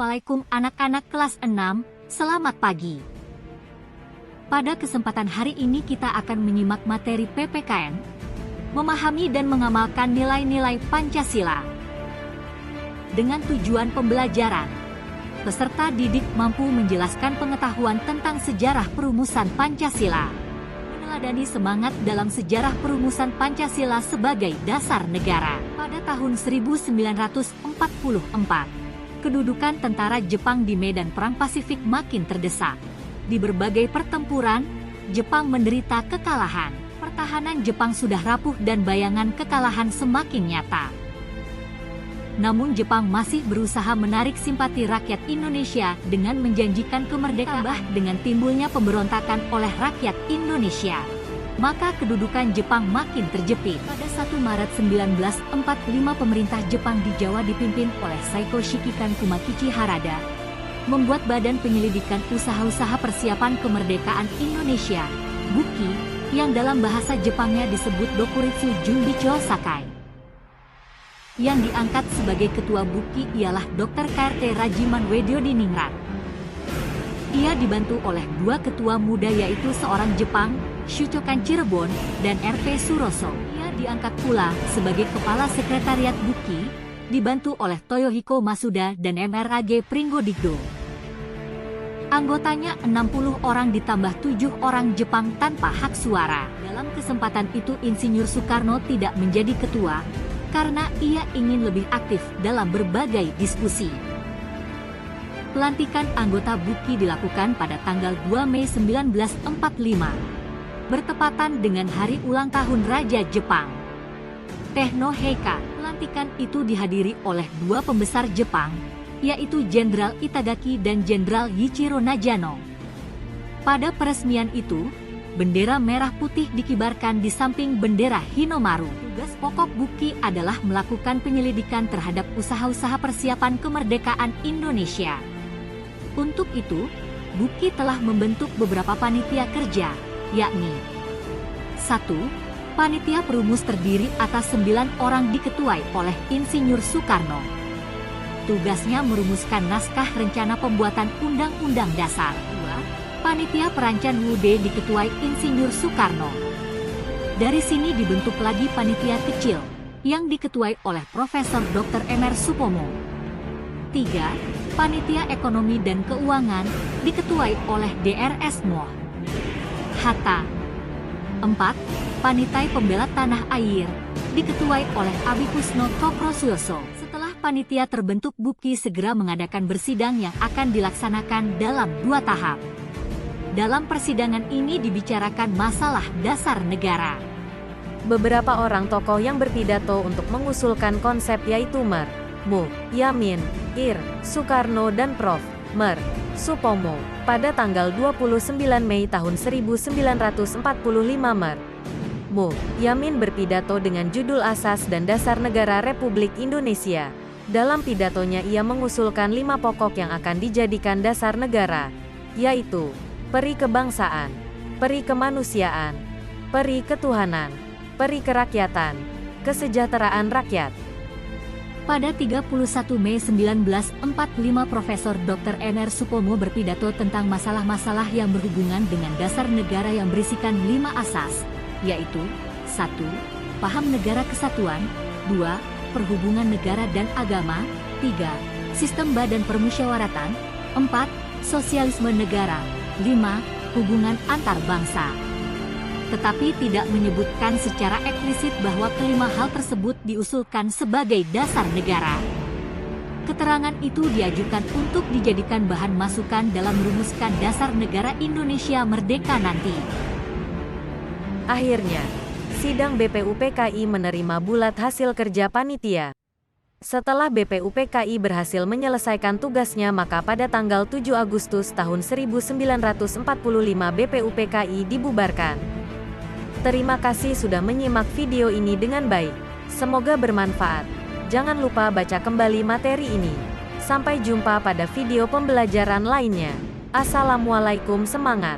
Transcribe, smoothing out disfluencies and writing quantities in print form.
Assalamualaikum anak-anak kelas 6, selamat pagi. Pada kesempatan hari ini kita akan menyimak materi PPKN, memahami dan mengamalkan nilai-nilai Pancasila. Dengan tujuan pembelajaran, peserta didik mampu menjelaskan pengetahuan tentang sejarah perumusan Pancasila, meneladani semangat dalam sejarah perumusan Pancasila sebagai dasar negara. Pada tahun 1944, kedudukan tentara Jepang di medan Perang Pasifik makin terdesak. Di berbagai pertempuran, Jepang menderita kekalahan. Pertahanan Jepang sudah rapuh dan bayangan kekalahan semakin nyata. Namun Jepang masih berusaha menarik simpati rakyat Indonesia dengan menjanjikan kemerdekaan dengan timbulnya pemberontakan oleh rakyat Indonesia. Maka kedudukan Jepang makin terjepit. Pada 1 Maret 1945 pemerintah Jepang di Jawa dipimpin oleh Saiko Shikikan Kumakichi Harada membuat Badan Penyelidikan Usaha-Usaha Persiapan Kemerdekaan Indonesia, BUKI, yang dalam bahasa Jepangnya disebut Dokuritsu Junbicho Sakai. Yang diangkat sebagai ketua BUKI ialah Dr. KRT Rajiman Weddiodiningrat. Ia dibantu oleh dua ketua muda yaitu seorang Jepang, Shuchokan Cirebon, dan RP Suroso. Ia diangkat pula sebagai Kepala Sekretariat BUKI, dibantu oleh Toyohiko Masuda dan MRAG Pringgodigdo. Anggotanya 60 orang ditambah 7 orang Jepang tanpa hak suara. Dalam kesempatan itu Insinyur Soekarno tidak menjadi ketua, karena ia ingin lebih aktif dalam berbagai diskusi. Pelantikan anggota BUKI dilakukan pada tanggal 2 Mei 1945, bertepatan dengan hari ulang tahun Raja Jepang, Techno Heika. Pelantikan itu dihadiri oleh dua pembesar Jepang, yaitu Jenderal Itagaki dan Jenderal Ichiro Nagano. Pada peresmian itu, bendera merah putih dikibarkan di samping bendera Hinomaru. Tugas pokok BUKI adalah melakukan penyelidikan terhadap usaha-usaha persiapan kemerdekaan Indonesia. Untuk itu, BUKI telah membentuk beberapa panitia kerja, yakni 1. Panitia perumus terdiri atas 9 orang diketuai oleh Insinyur Soekarno. Tugasnya merumuskan naskah rencana pembuatan Undang-Undang Dasar. 2. Panitia Perancan WUD diketuai Insinyur Soekarno. Dari sini dibentuk lagi panitia kecil yang diketuai oleh Profesor Dr. Mr. Supomo. 3. Panitia Ekonomi dan Keuangan diketuai oleh Drs. Moh Hatta. 4. Panitia Pembela Tanah Air diketuai oleh Abikusno Tokrosuyoso. Setelah panitia terbentuk, BUKI segera mengadakan bersidang yang akan dilaksanakan dalam 2 tahap. Dalam persidangan ini dibicarakan masalah dasar negara. Beberapa orang tokoh yang berpidato untuk mengusulkan konsep yaitu Mr. Mu Yamin, Ir. Soekarno dan Prof. Mr. Supomo. Pada tanggal 29 Mei tahun 1945 Mr. Mu Yamin berpidato dengan judul Asas dan Dasar Negara Republik Indonesia. Dalam pidatonya ia mengusulkan 5 pokok yang akan dijadikan dasar negara, yaitu peri kebangsaan, peri kemanusiaan, peri ketuhanan, peri kerakyatan, kesejahteraan rakyat. Pada 31 Mei 1945 Profesor Dr. Mr. Supomo berpidato tentang masalah-masalah yang berhubungan dengan dasar negara yang berisikan 5 asas, yaitu 1. Paham negara kesatuan, 2. Perhubungan negara dan agama, 3. Sistem badan permusyawaratan, 4. Sosialisme negara, 5. Hubungan antar bangsa. Tetapi tidak menyebutkan secara eksplisit bahwa kelima hal tersebut diusulkan sebagai dasar negara. Keterangan itu diajukan untuk dijadikan bahan masukan dalam merumuskan dasar negara Indonesia merdeka nanti. Akhirnya, sidang BPUPKI menerima bulat hasil kerja panitia. Setelah BPUPKI berhasil menyelesaikan tugasnya, maka pada tanggal 7 Agustus tahun 1945 BPUPKI dibubarkan. Terima kasih sudah menyimak video ini dengan baik. Semoga bermanfaat. Jangan lupa baca kembali materi ini. Sampai jumpa pada video pembelajaran lainnya. Assalamualaikum, semangat!